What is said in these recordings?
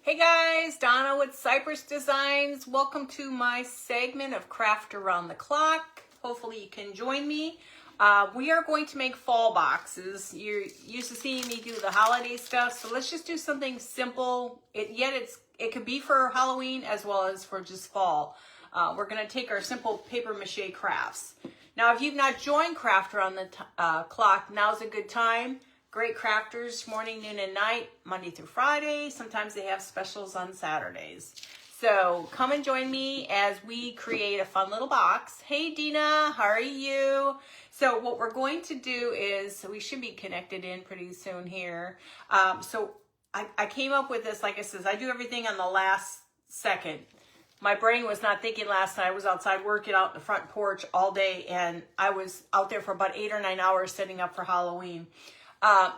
Hey guys, Donna with Cypress Designs. Welcome to my segment of Craft Around the Clock. Hopefully you can join me. We are going to make fall boxes. You're used to seeing me do the holiday stuff, so let's just do something simple. It could be for Halloween as well as for just fall. We're going to take our simple paper mache crafts. Now, if you've not joined Craft Around the Clock, now's a good time. Great crafters, morning, noon, and night, Monday through Friday. Sometimes they have specials on Saturdays. So come and join me as we create a fun little box. Hey, Dina, how are you? So what we're going to do is, we should be connected in pretty soon here. So I came up with this, like I said, I do everything on the last second. My brain was not thinking last night. I was outside working out in the front porch all day, and I was out there for about 8 or 9 hours setting up for Halloween.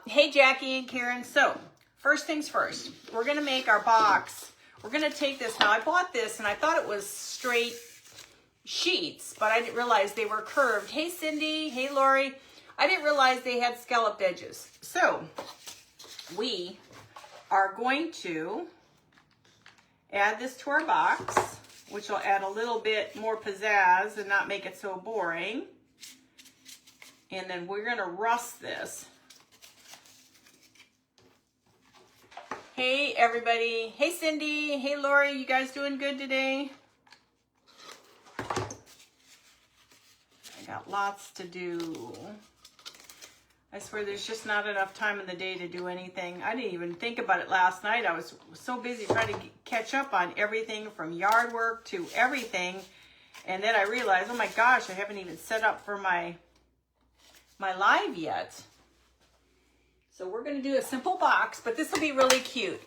Hey, Jackie and Karen. So first things first, we're going to make our box. We're going to take this. Now, I bought this and I thought it was straight sheets, but I didn't realize they were curved. Hey, Cindy. Hey, Lori. I didn't realize they had scalloped edges. So we are going to add this to our box, which will add a little bit more pizzazz and not make it so boring. And then we're going to rust this. Hey, everybody. Hey, Cindy. Hey, Lori. You guys doing good today? I got lots to do. I swear there's just not enough time in the day to do anything. I didn't even think about it last night. I was so busy trying to catch up on everything from yard work to everything. And then I realized, oh my gosh, I haven't even set up for my live yet. So we're going to do a simple box, but this will be really cute.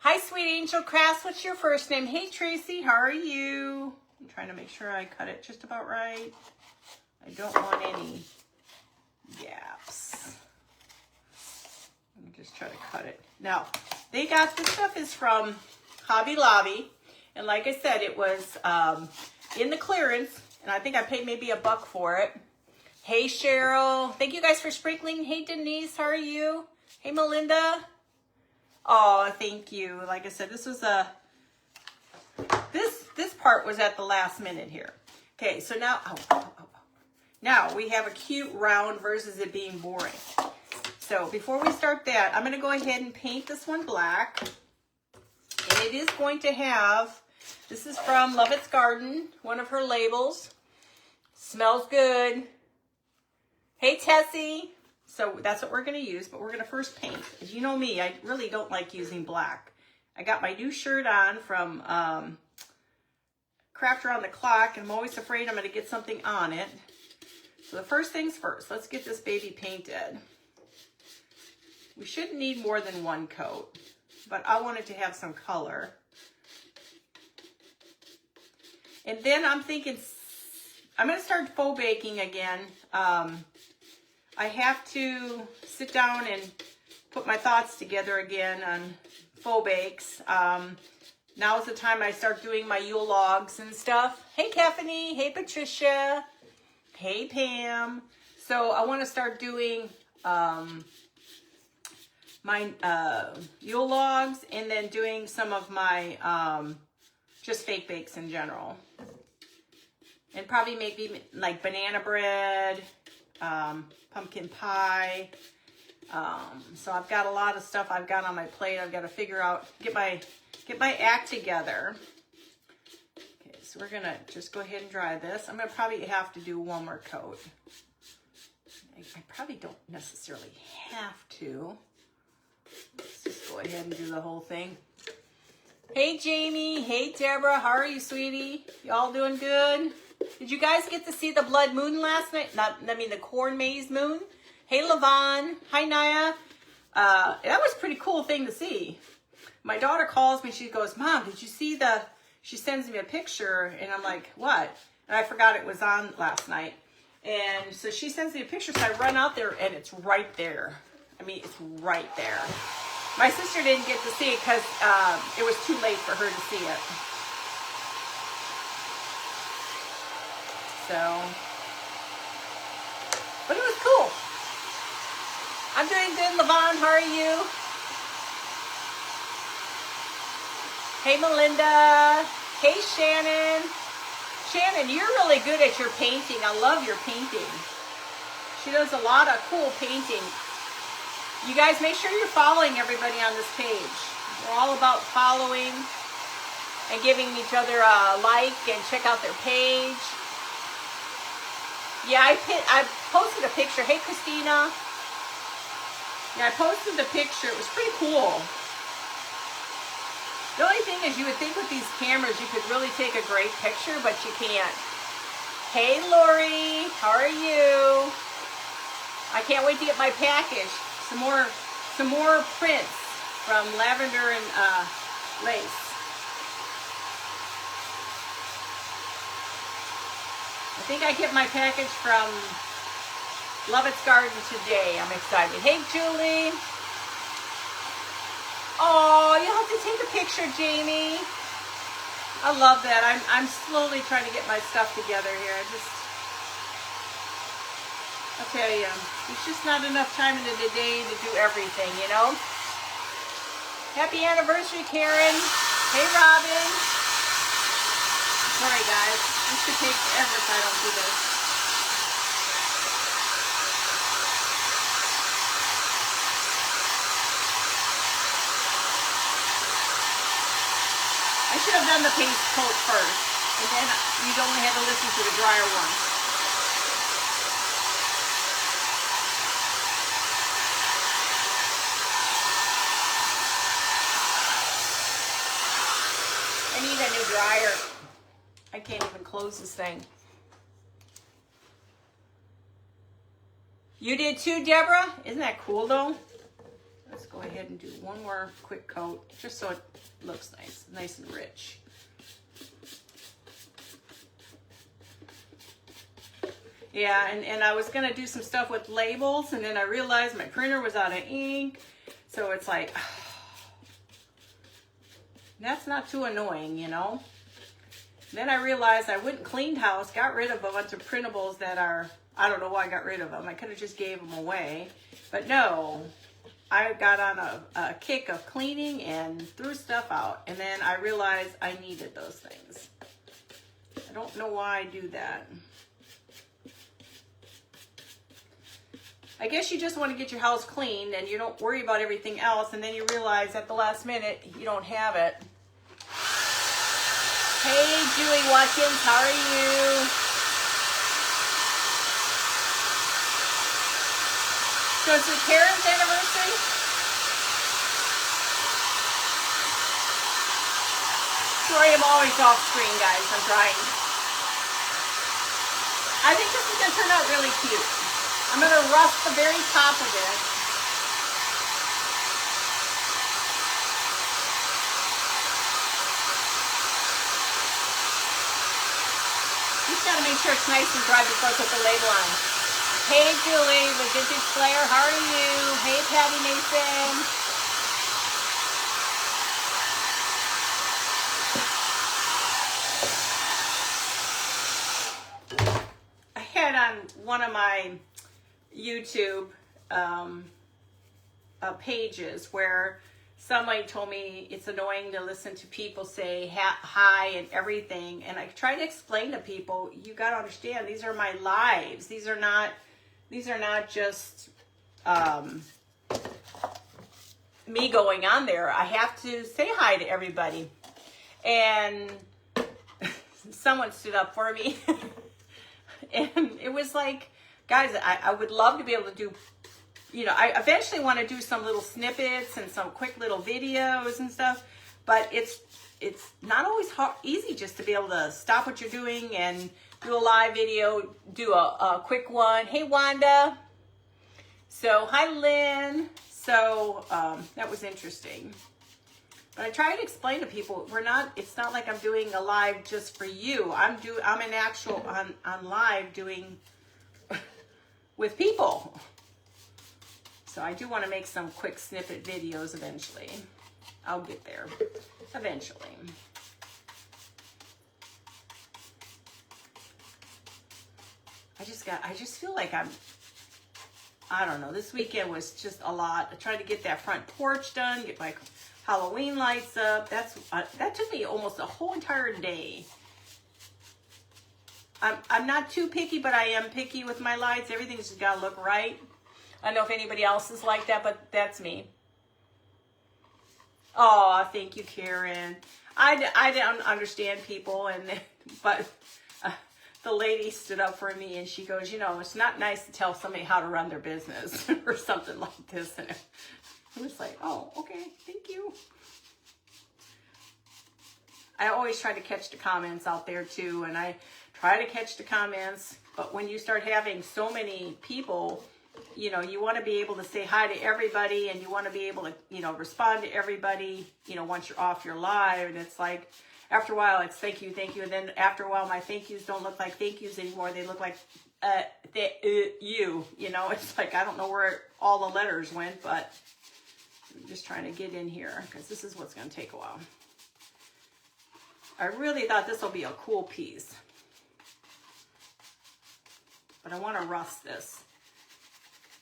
Hi, Sweet Angel Crafts. What's your first name? Hey, Tracy. How are you? I'm trying to make sure I cut it just about right. I don't want any gaps. Let me just try to cut it. Now, this stuff is from Hobby Lobby. And like I said, it was in the clearance. And I think I paid maybe $1 for it. Hey, Cheryl. Thank you guys for sprinkling. Hey, Denise. How are you? Hey, Melinda. Oh, thank you. Like I said, this was this part was at the last minute here. Okay, so now, now we have a cute round versus it being boring. So before we start that, I'm going to go ahead and paint this one black. And it is going to have, this is from Lovett's Garden, one of her labels. Smells good. Hey, Tessie. So that's what we're going to use, but we're going to first paint. As you know me, I really don't like using black. I got my new shirt on from Craft Around the Clock, and I'm always afraid I'm going to get something on it. So the first things first, let's get this baby painted. We shouldn't need more than one coat, but I want it to have some color. And then I'm thinking, I'm going to start faux baking again. I have to sit down and put my thoughts together again on faux bakes. Now is the time I start doing my Yule logs and stuff. Hey, Caffany. Hey, Patricia. Hey, Pam. So I want to start doing my Yule logs and then doing some of my just fake bakes in general. And probably maybe like banana bread, pumpkin pie. So I've got a lot of stuff I've got on my plate. I've got to figure out, get my act together. Okay, so we're gonna just go ahead and dry this. I'm gonna probably have to do one more coat. I probably don't necessarily have to. Let's just go ahead and do the whole thing. Hey, Jamie. Hey, Deborah. How are you, sweetie? Y'all doing good? Did you guys get to see the blood moon last night? The corn maze moon. Hey, Levon. Hi, Naya. That was a pretty cool thing to see. My daughter calls me. She goes, Mom, did you see she sends me a picture. And I'm like, what? And I forgot it was on last night. And so she sends me a picture. So I run out there and it's right there. I mean, it's right there. My sister didn't get to see it because it was too late for her to see it. So, but it was cool. I'm doing good, Levon. How are you? Hey, Melinda. Hey, Shannon. Shannon, you're really good at your painting. I love your painting. She does a lot of cool painting. You guys, make sure you're following everybody on this page. We're all about following and giving each other a like and check out their page. Yeah, I posted a picture. Hey, Christina. Yeah, I posted the picture. It was pretty cool. The only thing is, you would think with these cameras you could really take a great picture, but you can't. Hey, Lori. How are you? I can't wait to get my package. Some more prints from Lavender and Lace. I think I get my package from Lovett's Garden today. I'm excited. Hey, Julie. Oh, you have to take a picture, Jamie. I love that. I'm slowly trying to get my stuff together here. I'll tell you, there's just not enough time in the day to do everything, you know? Happy anniversary, Karen. Hey, Robin. Sorry, guys. This could take forever if I don't do this. I should have done the paste coat first, and then you'd only have to listen to the dryer one. I need a new dryer. I can't even close this thing. You did too, Deborah? Isn't that cool though? Let's go ahead and do one more quick coat, just so it looks nice and rich. Yeah, and I was gonna do some stuff with labels, and then I realized my printer was out of ink, so it's like, that's not too annoying, you know? Then I realized I went and cleaned house, got rid of a bunch of printables that are, I don't know why I got rid of them. I could have just gave them away. But no, I got on a kick of cleaning and threw stuff out. And then I realized I needed those things. I don't know why I do that. I guess you just want to get your house clean and you don't worry about everything else. And then you realize at the last minute you don't have it. Hey, Julie Watkins, how are you? So is it Karen's anniversary? Sorry, I'm always off screen, guys. I'm trying. I think this is going to turn out really cute. I'm going to rust the very top of it. Just got to make sure it's nice and dry before I put the label on. Hey, Julie, the Vintage Slayer, how are you? Hey, Patty Mason. I had on one of my YouTube pages where somebody told me it's annoying to listen to people say hi and everything, and I try to explain to people, you got to understand, these are my lives. These are not just me going on there. I have to say hi to everybody. And someone stood up for me. And it was like, guys, I would love to be able to do, you know, I eventually want to do some little snippets and some quick little videos and stuff, but it's not always easy just to be able to stop what you're doing and do a live video, do a quick one. Hey, Wanda. So, hi, Lynn. So, that was interesting. But I try to explain to people, it's not like I'm doing a live just for you. I'm an actual on live doing with people. So I do want to make some quick snippet videos eventually. I'll get there eventually. I just feel like I don't know, this weekend was just a lot. I tried to get that front porch done, get my Halloween lights up. That took me almost a whole entire day. I'm not too picky, but I am picky with my lights. Everything's just got to look right. I don't know if anybody else is like that, but that's me. Oh, thank you, Karen. I don't understand people, but the lady stood up for me and she goes, you know, it's not nice to tell somebody how to run their business or something like this. And it was like, oh, okay, thank you. I always try to catch the comments out there too, and I try to catch the comments, but when you start having so many people, you know, you want to be able to say hi to everybody, and you want to be able to, you know, respond to everybody, you know, once you're off your live. And it's like, after a while, it's thank you. And then after a while, my thank yous don't look like thank yous anymore. They look like you know, it's like, I don't know where all the letters went, but I'm just trying to get in here because this is what's going to take a while. I really thought this will be a cool piece, but I want to rust this.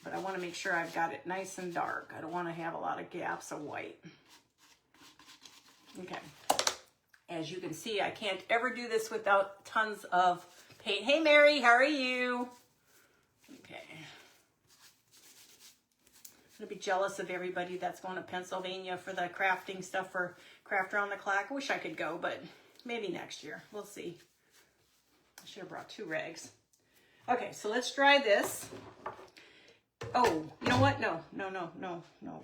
But I want to make sure I've got it nice and dark. I don't want to have a lot of gaps of white. Okay. As you can see, I can't ever do this without tons of paint. Hey, Mary, how are you? Okay. I'm going to be jealous of everybody that's going to Pennsylvania for the crafting stuff for Craft Around the Clock. I wish I could go, but maybe next year. We'll see. I should have brought 2 rags. Okay, so let's dry this. Oh, you know what? No.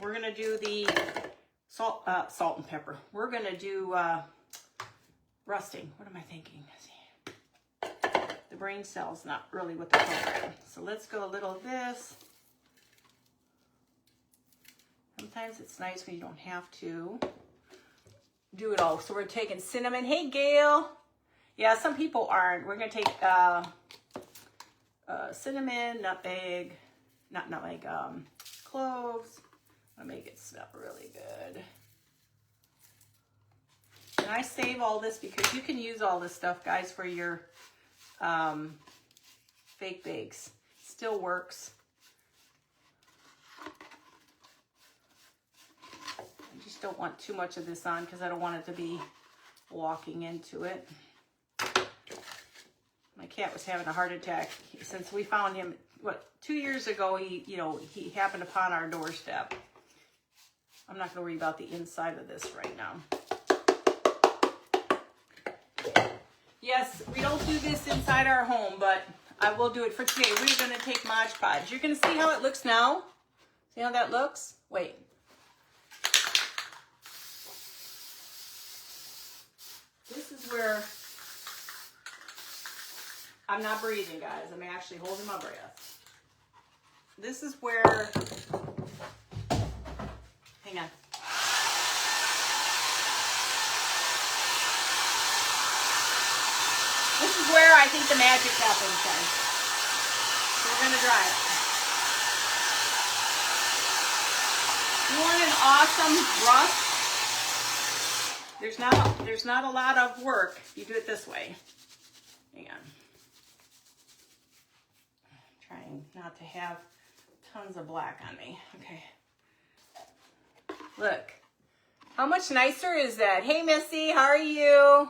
We're going to do the salt and pepper. We're going to do rusting. What am I thinking? The brain cell's not really with the program. So let's go a little of this. Sometimes it's nice when you don't have to do it all. So we're taking cinnamon. Hey, Gail. Yeah, some people aren't. We're going to take cinnamon, nutmeg, not nutmeg, cloves. I'll make it smell really good. And I save all this because you can use all this stuff, guys, for your fake bakes. Still works. I just don't want too much of this on because I don't want it to be walking into it. My cat was having a heart attack since we found him, 2 years ago. He happened upon our doorstep. I'm not going to worry about the inside of this right now. Yes, we don't do this inside our home, but I will do it for today. We're going to take Mod Podge. You're going to see how it looks now. See how that looks? Wait. This is where I'm not breathing, guys. I'm actually holding my breath. This is where, hang on. This is where I think the magic happens, guys. So we're going to dry it. You want an awesome rust? There's not a lot of work if you do it this way. Hang on. Trying not to have tons of black on me. Okay. Look. How much nicer is that? Hey, Missy, how are you?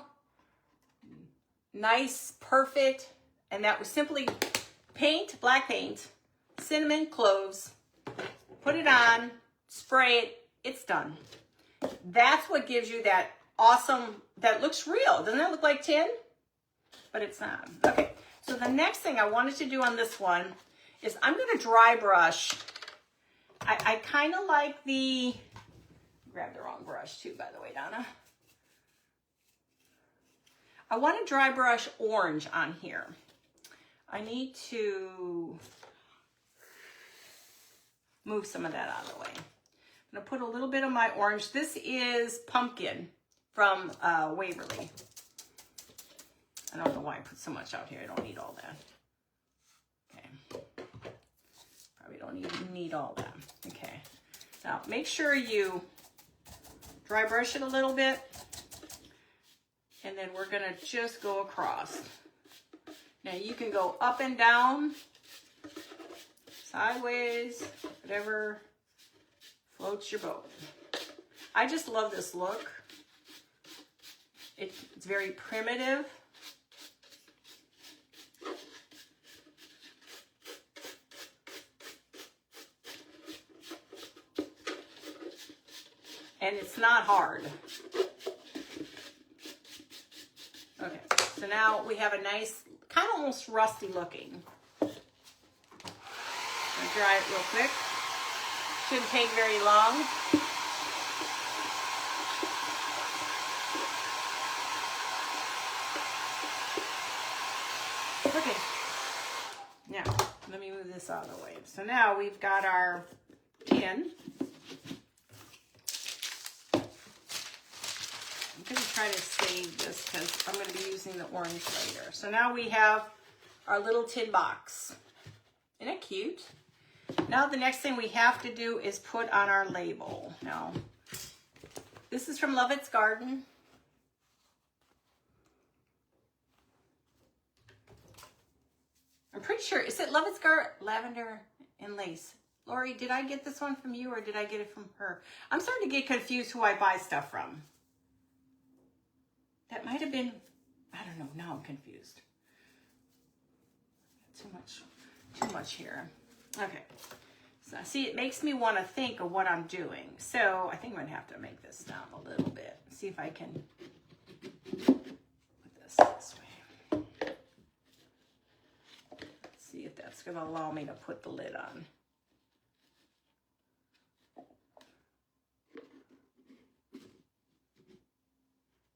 Nice, perfect. And that was simply paint, black paint, cinnamon, cloves. Put it on, spray it, it's done. That's what gives you that awesome, that looks real. Doesn't that look like tin? But it's not. Okay, so the next thing I wanted to do on this one is I'm going to dry brush. I kind of like the, grabbed the wrong brush too, by the way, Donna. I want to dry brush orange on here. I need to move some of that out of the way. I'm going to put a little bit of my orange. This is pumpkin from Waverly. I don't know why I put so much out here. I don't need all that. Okay. Probably don't even need all that. Okay. Now, make sure you dry brush it a little bit. And then we're going to just go across. Now, you can go up and down, sideways, whatever floats your boat. I just love this look. It's very primitive. And it's not hard. Okay, so now we have a nice, kind of almost rusty looking. I'm gonna dry it real quick. Shouldn't take very long. Okay, now let me move this out of the way. So now we've got our tin. I'm going to try to save this because I'm going to be using the orange later. So now we have our little tin box. Isn't it cute? Now the next thing we have to do is put on our label. Now, this is from Lovett's Garden. I'm pretty sure, is it Lovett's Garden? Lavender and Lace. Lori, did I get this one from you or did I get it from her? I'm starting to get confused who I buy stuff from. That might have been, I don't know, now I'm confused. Too much here. Okay, so see, it makes me want to think of what I'm doing. So I think I'm gonna have to make this down a little bit. See if I can put this way. Let's see if that's gonna allow me to put the lid on.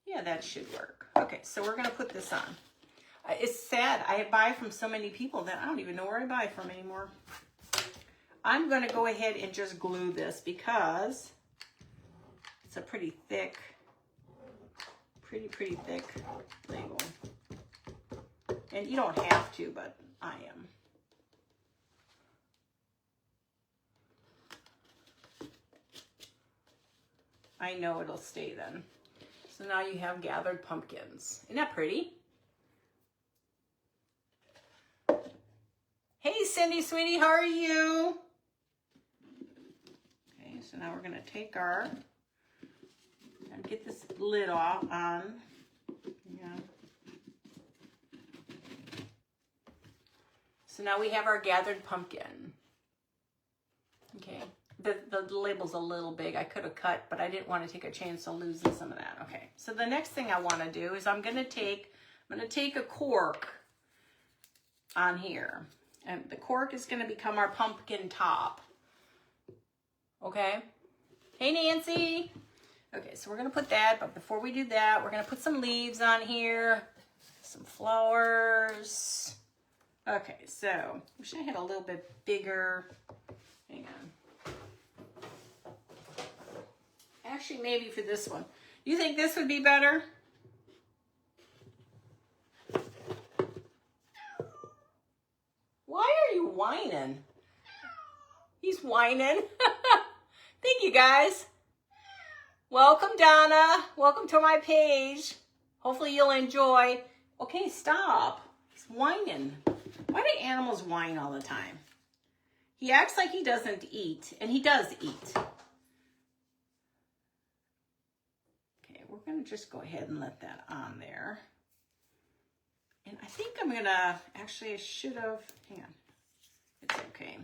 Yeah, that should work. Okay, so we're gonna put this on. It's sad, I buy from so many people that I don't even know where I buy from anymore. I'm gonna go ahead and just glue this because it's a pretty thick, pretty thick label. And you don't have to, but I am. I know it'll stay then. So now you have gathered pumpkins. Isn't that pretty? Hey, Cindy, sweetie, how are you? Okay, so now we're gonna take our, and get this lid off on. Yeah. So now we have our gathered pumpkin. Okay. The label's a little big. I could have cut, but I didn't want to take a chance of losing some of that. Okay, so the next thing I want to do is I'm going to take a cork on here. And the cork is going to become our pumpkin top. Okay? Hey, Nancy! Okay, so we're going to put that, but before we do that, we're going to put some leaves on here. Some flowers. Okay, so, wish I had a little bit bigger. Hang on. Actually, maybe for this one. You think this would be better? Why are you whining? He's whining. Thank you, guys. Welcome, Donna. Welcome to my page. Hopefully you'll enjoy. Okay, stop. He's whining. Why do animals whine all the time? He acts like he doesn't eat, and he does eat. We're going to just go ahead and let that on there. And I think I'm going to, actually I should have, hang on, it's okay.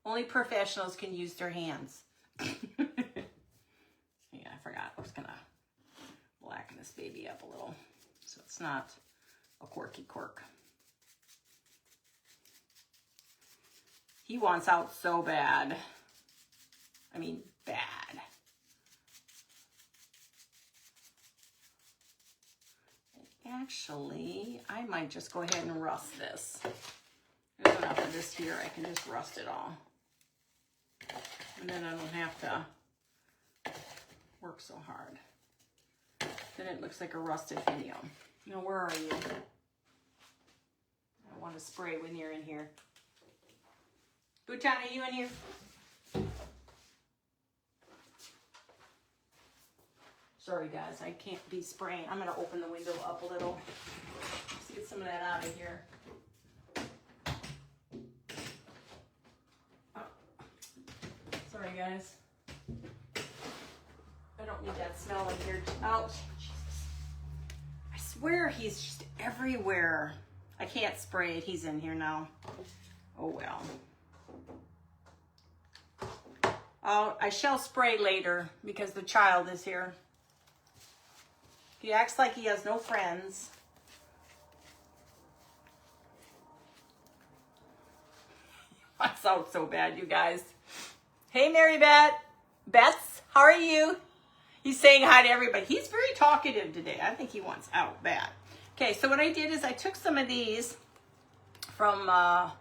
Only professionals can use their hands. Yeah, I forgot. I was going to blacken this baby up a little so it's not a quirky quirk. He wants out so bad. I mean, bad. Actually, I might just go ahead and rust this. There's enough of this here. I can just rust it all. And then I don't have to work so hard. Then it looks like a rusted video. Now, where are you? I want to spray when you're in here. Bhutan, are you in here? Sorry guys, I can't be spraying. I'm gonna open the window up a little. Let's get some of that out of here. Oh. Sorry guys. I don't need that smell in here. Oh, Jesus. I swear he's just everywhere. I can't spray it. He's in here now. Oh, well. I shall spray later because the child is here. He acts like he has no friends. I sound so bad, you guys. Hey, Mary Beth, how are you? He's saying hi to everybody. He's very talkative today. I think he wants out bad. Okay, so what I did is I took some of these from, I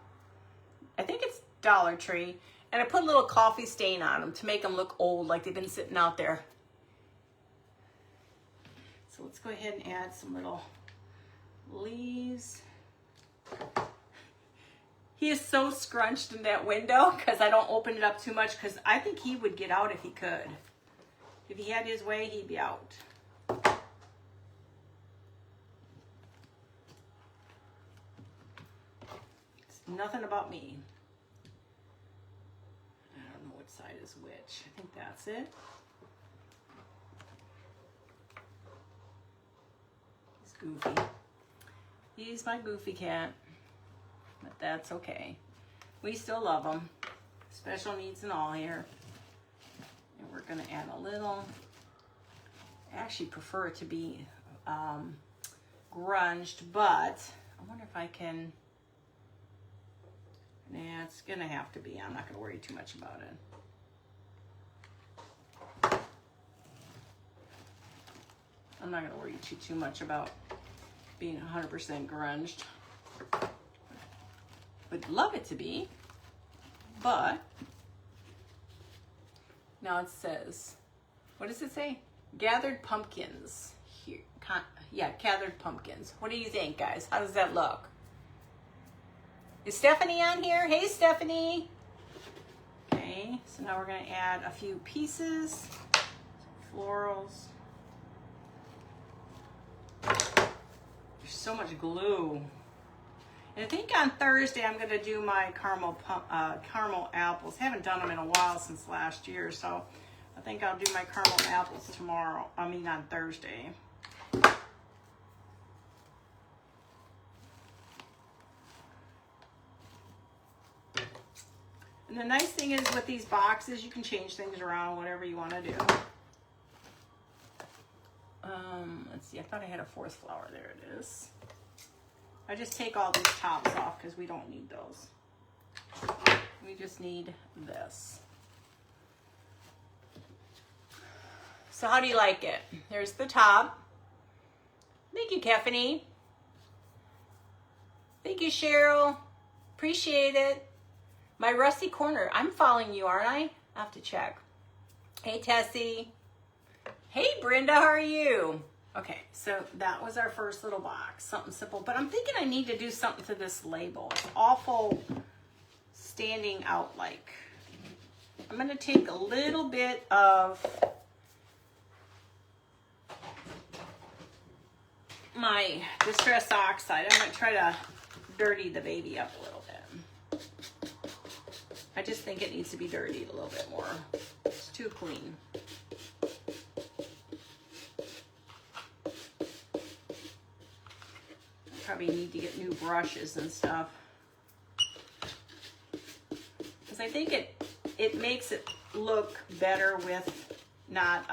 think it's Dollar Tree, and I put a little coffee stain on them to make them look old, like they've been sitting out there. So let's go ahead and add some little leaves. He is so scrunched in that window because I don't open it up too much because I think he would get out if he could. If he had his way, he'd be out. It's nothing about me. I don't know which side is which. I think that's it. He's goofy. He's my goofy cat. But that's okay. We still love him. Special needs and all here. And we're going to add a little. I actually prefer it to be grunged, but I wonder if I can. Nah, it's going to have to be. I'm not going to worry too much about it. I'm not going to worry too much about being 100% grunged. Would love it to be, but now it says, what does it say? Gathered pumpkins here. Yeah, gathered pumpkins. What do you think, guys? How does that look? Is Stephanie on here? Hey, Stephanie. Okay, so now we're going to add a few pieces, florals. There's so much glue. And I think on Thursday I'm going to do my caramel apples. Haven't done them in a while since last year, so I think I'll do my caramel apples tomorrow. I mean on Thursday. And the nice thing is with these boxes, you can change things around, whatever you want to do. Let's see, I thought I had a fourth flower. There it is. I just take all these tops off because we don't need those. We just need this. So how do you like it? There's the top. Thank you, Keffany. Thank you, Cheryl. Appreciate it. My rusty corner. I'm following you, aren't I? I have to check. Hey, Tessie. Hey, Brenda, how are you? Okay, so that was our first little box, something simple. But I'm thinking I need to do something to this label. It's awful standing out like. I'm going to take a little bit of my Distress Oxide. I'm going to try to dirty the baby up a little bit. I just think it needs to be dirtied a little bit more. It's too clean. Probably need to get new brushes and stuff because I think it makes it look better with not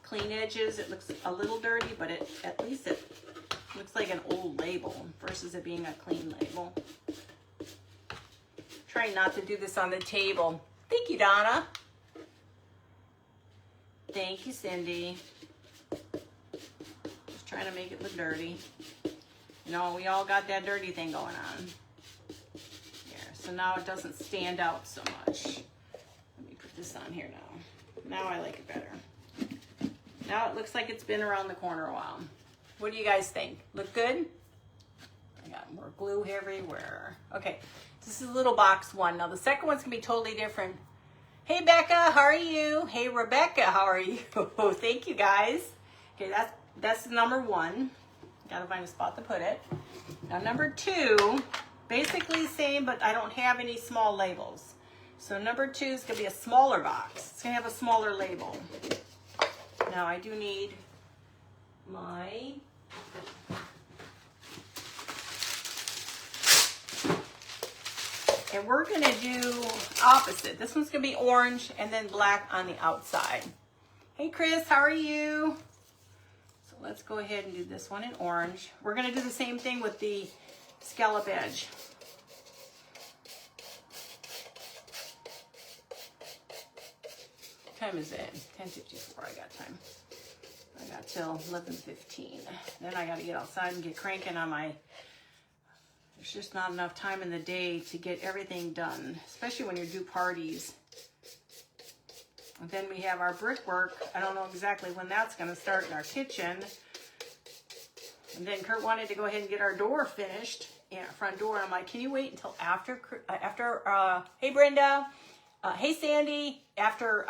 clean edges. It looks a little dirty, but at least it looks like an old label versus it being a clean label. Try not to do this on the table. Thank you, Donna. Thank you, Cindy. Just trying to make it look dirty. You know, we all got that dirty thing going on. Here, so now it doesn't stand out so much. Let me put this on here now. Now I like it better. Now it looks like it's been around the corner a while. What do you guys think? Look good? I got more glue everywhere. Okay, this is little box one. Now the second one's gonna be totally different. Hey Becca, how are you? Hey Rebecca, how are you? Thank you guys. Okay, that's number one. Gotta find a spot to put it. Now number two, basically the same, but I don't have any small labels. So number 2 is going to be a smaller box. It's going to have a smaller label. Now I do need my and we're going to do opposite. This one's going to be orange and then black on the outside. Hey Chris, how are you? So let's go ahead and do this one in orange. We're going to do the same thing with the scallop edge. What time is it? 10:54. I got time. I got till 11:15. Then I got to get outside and get cranking on my... There's just not enough time in the day to get everything done, especially when you do parties. And then we have our brickwork. I don't know exactly when that's going to start in our kitchen. And then Kurt wanted to go ahead and get our door finished, front door. I'm like, can you wait until after hey Brenda, hey Sandy, after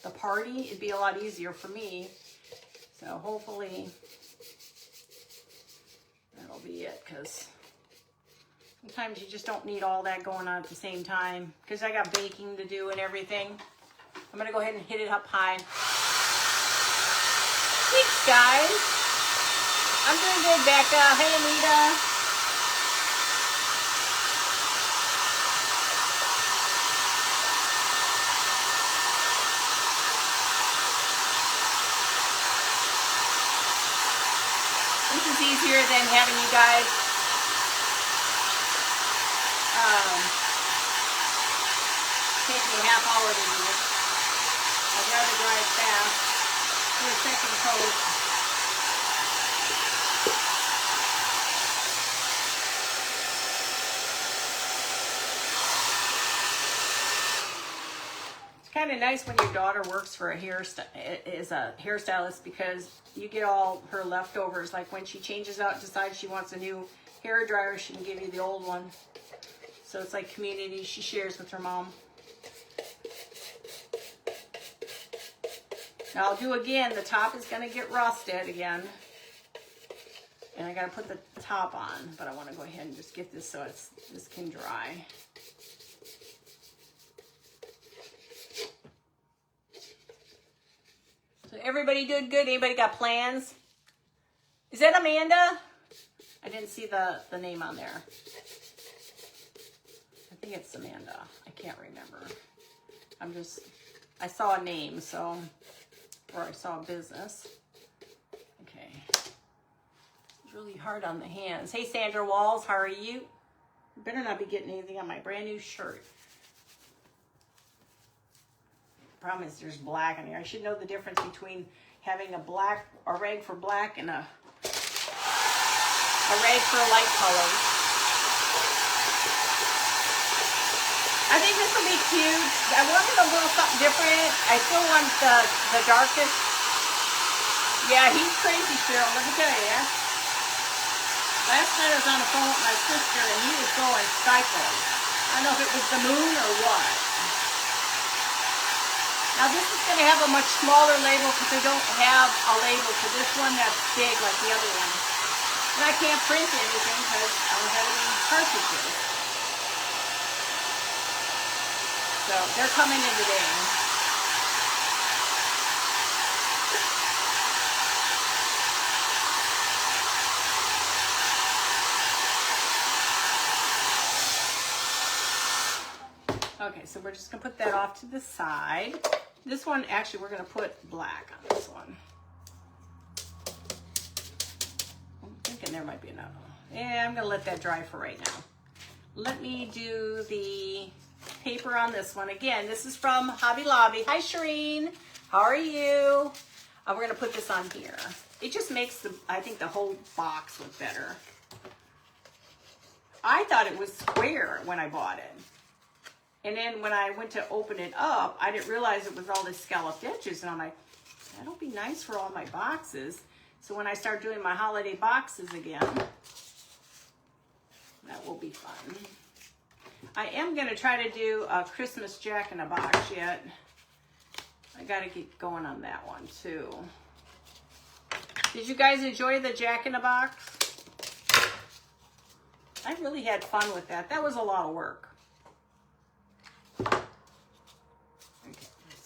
the party? It'd be a lot easier for me. So hopefully that'll be it, because sometimes you just don't need all that going on at the same time, because I got baking to do and everything. I'm going to go ahead and hit it up high. Thanks, guys. I'm doing good, Becca. Hey, Anita. This is easier than having you guys take me a half hour to do this. I'd rather drive fast. Do a second coat. It's kind of nice when your daughter works for a hairstylist, because you get all her leftovers. Like when she changes out, decides she wants a new hair dryer, she can give you the old one. So it's like community she shares with her mom. Now I'll do again, the top is going to get rusted again. And I got to put the top on, but I want to go ahead and just get this so this can dry. So everybody did good? Anybody got plans? Is that Amanda? I didn't see the name on there. I think it's Amanda. I can't remember. I saw a name, so... or I saw a business. Okay. It's really hard on the hands. Hey, Sandra Walls, how are you? Better not be getting anything on my brand new shirt. Problem is there's black in here. I should know the difference between having a rag for black and a rag for a light color. I think this will be cute. I wanted a little something different. I still want the darkest. Yeah, he's crazy, Cheryl. Let me tell you. Last night I was on the phone with my sister, and he was going psycho. I don't know if it was the moon or what. Now this is going to have a much smaller label, because I don't have a label for this one that's big like the other one. And I can't print anything because I don't have any cartridges. So they're coming in today. Okay, so we're just gonna put that off to the side. This one, actually, we're gonna put black on this one. I'm thinking there might be another one. Yeah, I'm gonna let that dry for right now. Let me do the paper on this one. Again, this is from Hobby Lobby. Hi, Shireen. How are you? We're going to put this on here. It just makes, I think, the whole box look better. I thought it was square when I bought it. And then when I went to open it up, I didn't realize it was all the scalloped edges. And I'm like, that'll be nice for all my boxes. So when I start doing my holiday boxes again, that will be fun. I am going to try to do a Christmas Jack-in-a-Box yet. I got to get going on that one too. Did you guys enjoy the Jack-in-a-Box? I really had fun with that. That was a lot of work.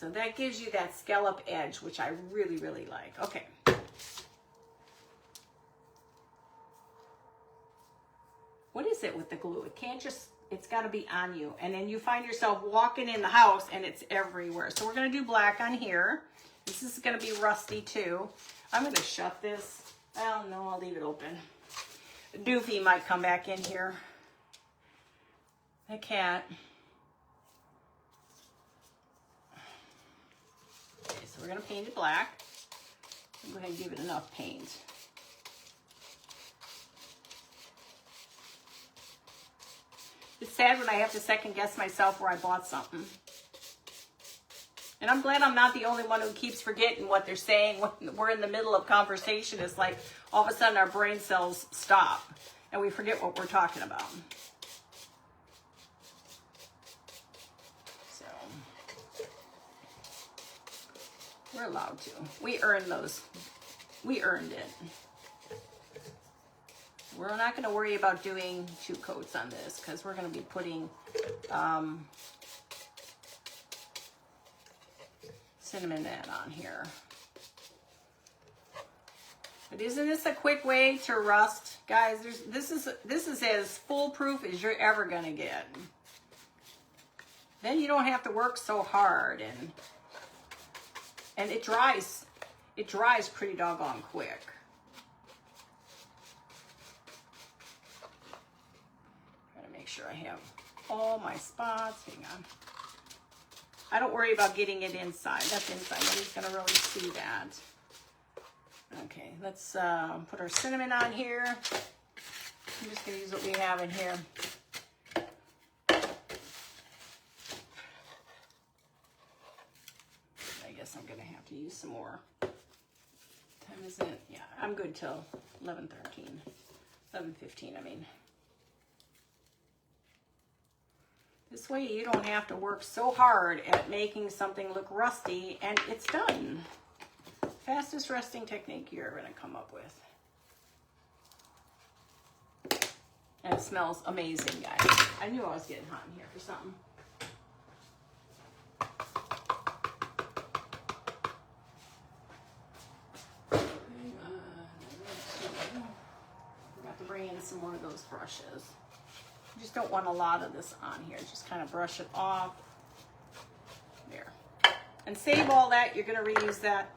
So that gives you that scallop edge, which I really, really like. Okay. What is it with the glue? It can't just, it's got to be on you. And then you find yourself walking in the house and it's everywhere. So we're going to do black on here. This is going to be rusty too. I'm going to shut this. Oh no, I'll leave it open. Doofy might come back in here. The cat. Okay, so we're going to paint it black. I'm going to give it enough paint. It's sad when I have to second guess myself where I bought something. And I'm glad I'm not the only one who keeps forgetting what they're saying when we're in the middle of conversation. It's like all of a sudden our brain cells stop and we forget what we're talking about. So we're allowed to. We earned those. We earned it. We're not going to worry about doing 2 coats on this because we're going to be putting cinnamon on here. But isn't this a quick way to rust? Guys, this is as foolproof as you're ever going to get. Then you don't have to work so hard, and it dries pretty doggone quick. Make sure I have all my spots. Hang on. I don't worry about getting it inside. That's inside. Nobody's going to really see that. Okay, let's put our cinnamon on here. I'm just going to use what we have in here. I guess I'm going to have to use some more. What time is it? Yeah, I'm good till 11:13. 11:15, I mean. This way you don't have to work so hard at making something look rusty, and it's done. Fastest resting technique you're going to come up with. And it smells amazing, guys. I knew I was getting hot in here for something. We're going to have to bring in some more of those brushes. You just don't want a lot of this on here. Just kind of brush it off. There. And save all that. You're going to reuse that.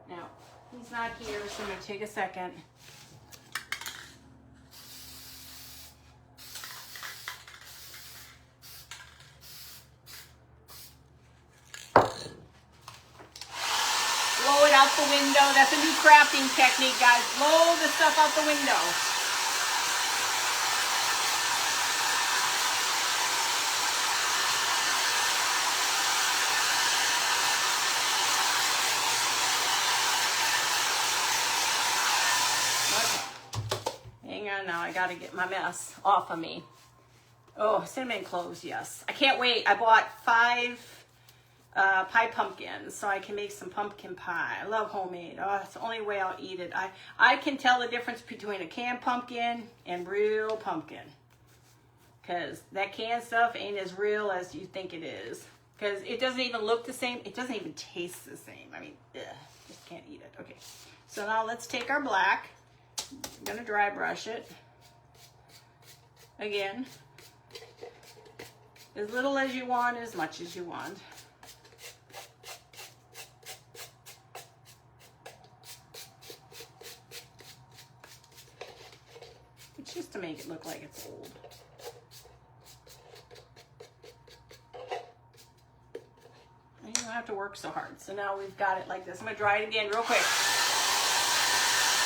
Now, he's not here, so I'm going to take a second. Blow it out the window. That's a new crafting technique, guys. Blow the stuff out the window. Now I got to get my mess off of me. Oh, cinnamon cloves, yes. I can't wait. I bought 5 pie pumpkins so I can make some pumpkin pie. I love homemade. Oh, it's the only way I'll eat it. I can tell the difference between a canned pumpkin and real pumpkin. Because that canned stuff ain't as real as you think it is. Because it doesn't even look the same. It doesn't even taste the same. I mean, ugh, just can't eat it. Okay, so now let's take our black. I'm going to dry brush it. Again, as little as you want, as much as you want. It's just to make it look like it's old. And you don't have to work so hard. So now we've got it like this. I'm going to dry it again real quick.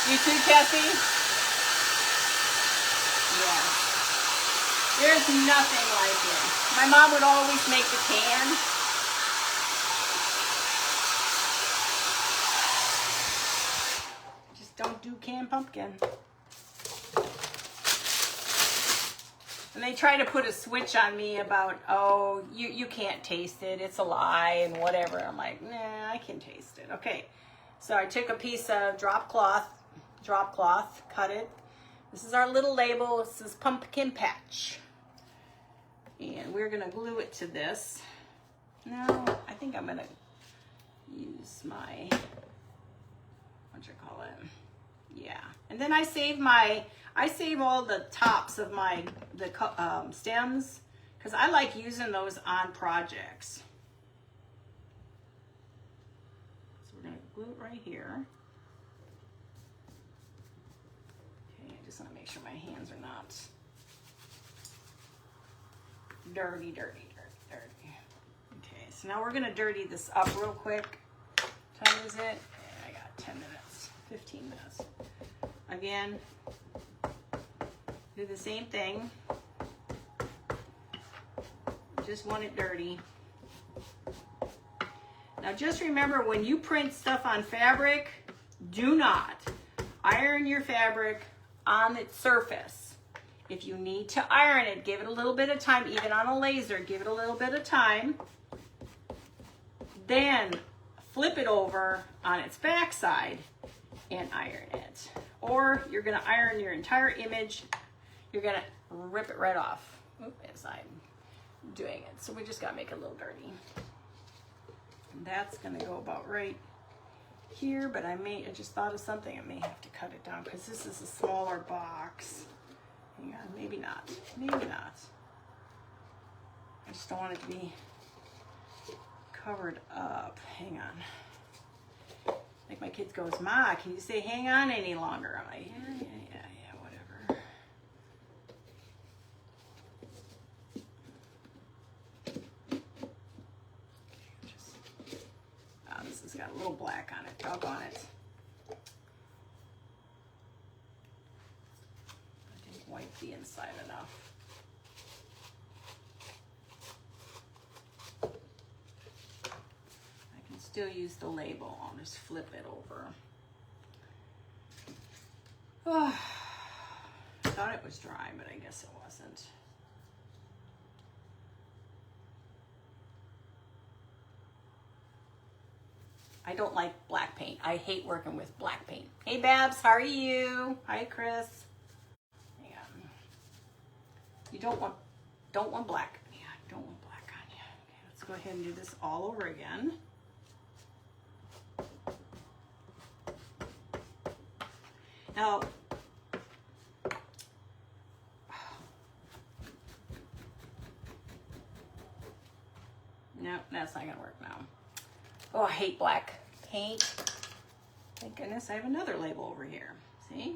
You too, Cassie? Yeah. There's nothing like it. My mom would always make the can. Just don't do canned pumpkin. And they try to put a switch on me about, oh, you can't taste it. It's a lie and whatever. I'm like, nah, I can taste it. Okay. So I took a piece of drop cloth, cut it. This is our little label. This is pumpkin patch. And we're gonna glue it to this. No, I think I'm gonna use my, what you call it? Yeah. And then I save all the tops of the stems because I like using those on projects. So we're gonna glue it right here. Okay, I just want to make sure my hands are not dirty. Okay, so now we're gonna dirty this up real quick. What time is it? I got 10 minutes, 15 minutes. Again, do the same thing. Just want it dirty. Now just remember, when you print stuff on fabric, do not iron your fabric on its surface. If you need to iron it, give it a little bit of time, even on a laser, give it a little bit of time. Then flip it over on its backside and iron it. Or you're gonna iron your entire image, you're gonna rip it right off. As I'm doing it. So we just gotta make it a little dirty. And that's gonna go about right here, but I just thought of something, I may have to cut it down because this is a smaller box. Hang on, maybe not. I just don't want it to be covered up. Hang on. Like my kids goes, Ma, can you say hang on any longer? I'm like, yeah, whatever. This has got a little black on it, doggone it. I didn't wipe the inside enough. Still use the label. I'll just flip it over. Oh, I thought it was dry, but I guess it wasn't. I don't like black paint. I hate working with black paint. Hey Babs, how are you? Hi Chris. Hang on. You don't want black. Yeah, I don't want black on you. Okay, let's go ahead and do this all over again. Now, no, that's not gonna work now. Oh, I hate black paint. Thank goodness I have another label over here. See?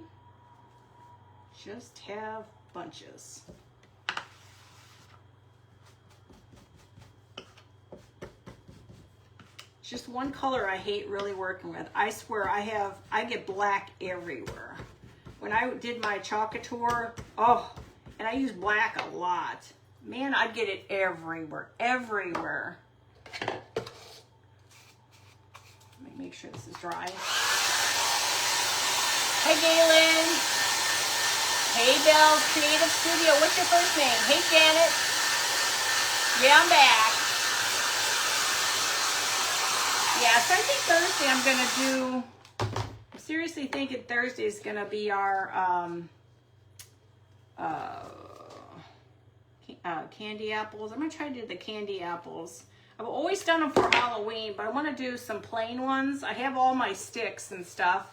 Just have bunches. Just one color I hate really working with. I swear I get black everywhere. When I did my Chalkator, and I use black a lot. Man, I'd get it everywhere. Let me make sure this is dry. Hey Galen. Hey Belle's Creative Studio. What's your first name? Hey Janet. Yeah, I'm back. Yeah, so I think Thursday I'm gonna do, I'm seriously thinking Thursday is gonna be our candy apples. I'm gonna try to do the candy apples. I've always done them for Halloween, but I wanna do some plain ones. I have all my sticks and stuff.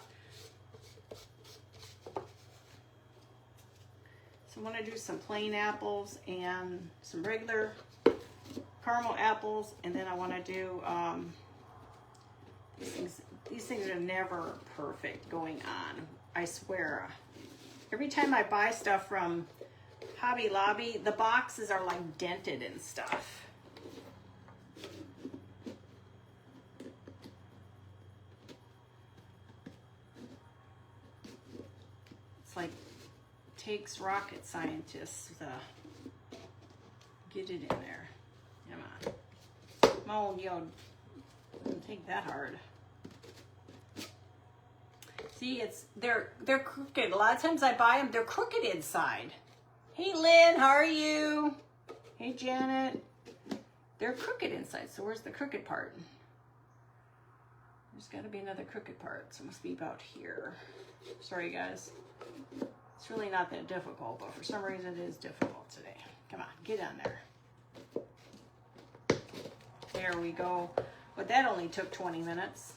So I wanna do some plain apples and some regular caramel apples, and then I wanna do, these things are never perfect going on. I swear. Every time I buy stuff from Hobby Lobby, the boxes are like dented and stuff. It's like takes rocket scientists to get it in there. Come on. Come on, yo. Doesn't take that hard. See, they're crooked. A lot of times I buy them, they're crooked inside. Hey Lynn, how are you? Hey Janet. They're crooked inside, so where's the crooked part? There's gotta be another crooked part, so it must be about here. Sorry guys. It's really not that difficult, but for some reason it is difficult today. Come on, get on there. There we go. but that only took 20 minutes.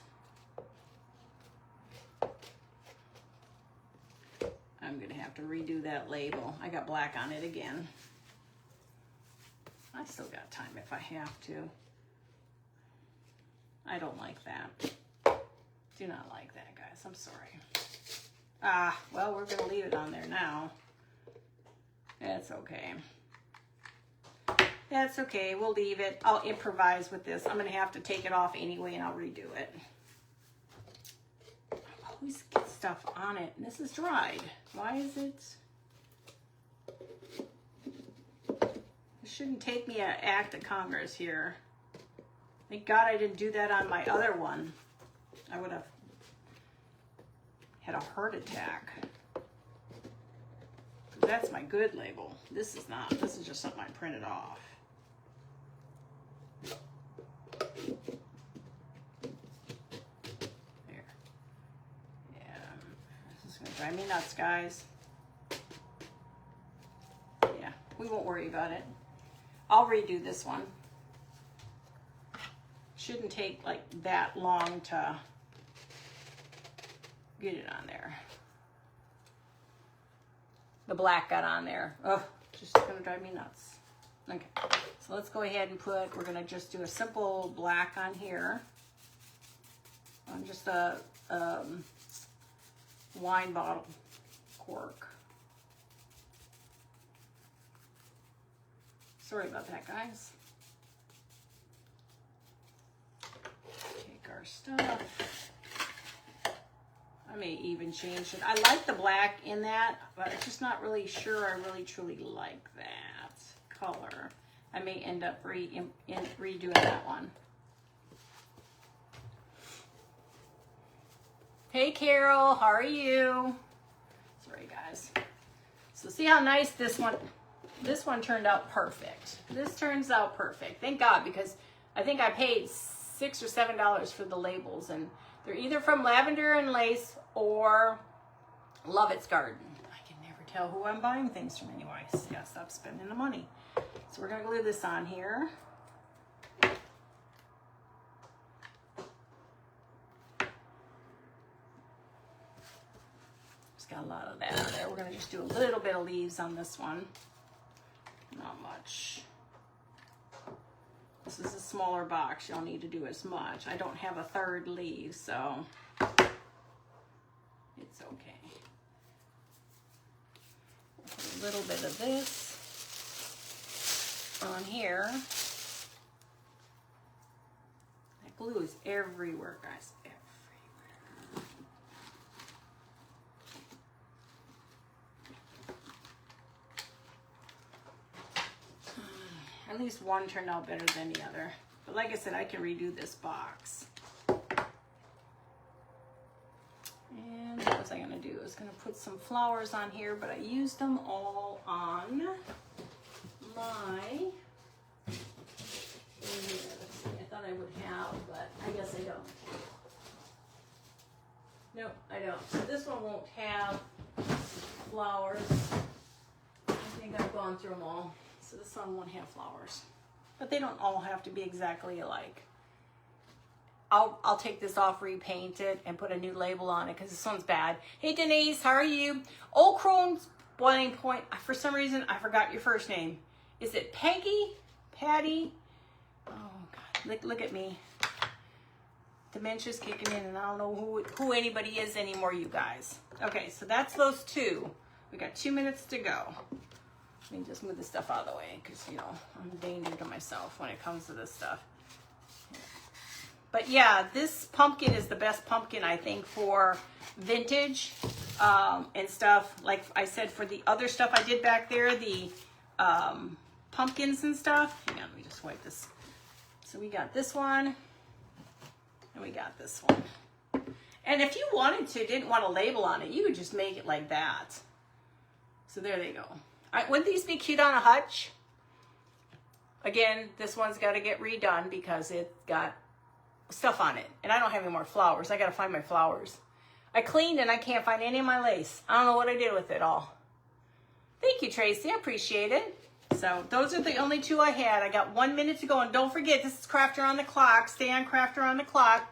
I'm gonna have to redo that label. I got black on it again. I still got time if I have to. I don't like that. Do not like that, guys. I'm sorry. Ah, well, we're gonna leave it on there now. That's okay. That's okay, we'll leave it. I'll improvise with this. I'm gonna have to take it off anyway and I'll redo it. I always get stuff on it, and this is dried. Why is it? It shouldn't take me an act of Congress here. Thank God I didn't do that on my other one. I would have had a heart attack. That's my good label. This is not. This is just something I printed off. There. Yeah. This is going to drive me nuts, guys. Yeah, we won't worry about it. I'll redo this one. Shouldn't take like that long to get it on there. The black got on there. Oh, just gonna drive me nuts. Okay, so let's go ahead and put, we're gonna just do a simple black on here. On just a wine bottle cork. Sorry about that, guys. Take our stuff. I may even change it. I like the black in that, but I'm just not really sure I really truly like that color. I may end up redoing that one. Hey Carol, how are you? Sorry guys. So see how nice this one turned out perfect. This turns out perfect. Thank God, because I think I paid $6 or $7 for the labels, and they're either from Lavender and Lace or Lovett's Garden. I can never tell who I'm buying things from anyway. So yeah, stop spending the money. So we're gonna glue this on here. Just got a lot of that on there. We're gonna just do a little bit of leaves on this one. Not much. This is a smaller box. You don't need to do as much. I don't have a third leaf, so it's okay. Put a little bit of this on here. That glue is everywhere, guys. Everywhere. At least one turned out better than the other. But like I said, I can redo this box. And what was I gonna do? I was gonna put some flowers on here, but I used them all on my, let's see, I thought I would have, but I guess I don't. Nope, I don't. So this one won't have flowers. I think I've gone through them all. So this one won't have flowers. But they don't all have to be exactly alike. I'll take this off, repaint it, and put a new label on it because this one's bad. Hey Denise, how are you? Old Crone's Boiling Point. For some reason, I forgot your first name. Is it Peggy? Patty? Oh God, look at me. Dementia's kicking in, and I don't know who anybody is anymore, you guys. Okay, so that's those two. We got 2 minutes to go. Let me just move this stuff out of the way because, you know, I'm a danger to myself when it comes to this stuff. But yeah, this pumpkin is the best pumpkin, I think, for vintage and stuff. Like I said, for the other stuff I did back there, the pumpkins and stuff. Hang on, let me just wipe this. So we got this one, and we got this one. And if you wanted to, didn't want a label on it, you could just make it like that. So there they go. Wouldn't these be cute on a hutch? Again, this one's got to get redone because it got stuff on it. And I don't have any more flowers. I got to find my flowers. I cleaned and I can't find any of my lace. I don't know what I did with it all. Thank you, Tracy. I appreciate it. So those are the only two I had. I got 1 minute to go, and don't forget, this is Crafter on the Clock. Stay on Crafter on the Clock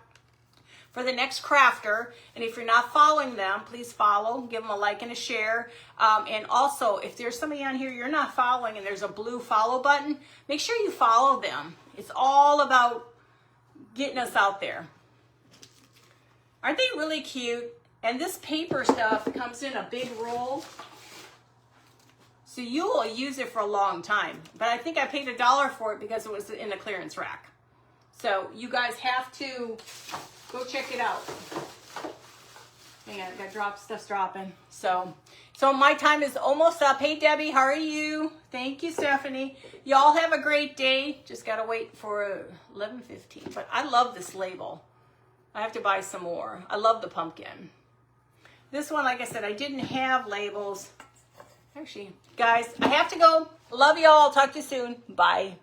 for the next crafter. And if you're not following them, please follow, give them a like and a share. And also, if there's somebody on here you're not following and there's a blue follow button, make sure you follow them. It's all about getting us out there. Aren't they really cute? And this paper stuff comes in a big roll, so you will use it for a long time. But I think I paid $1 for it because it was in a clearance rack. So you guys have to go check it out. Hang on, stuff's dropping. So my time is almost up. Hey Debbie, how are you? Thank you, Stephanie. Y'all have a great day. Just gotta wait for 11:15. But I love this label. I have to buy some more. I love the pumpkin. This one, like I said, I didn't have labels. Actually, guys, I have to go. Love y'all. Talk to you soon. Bye.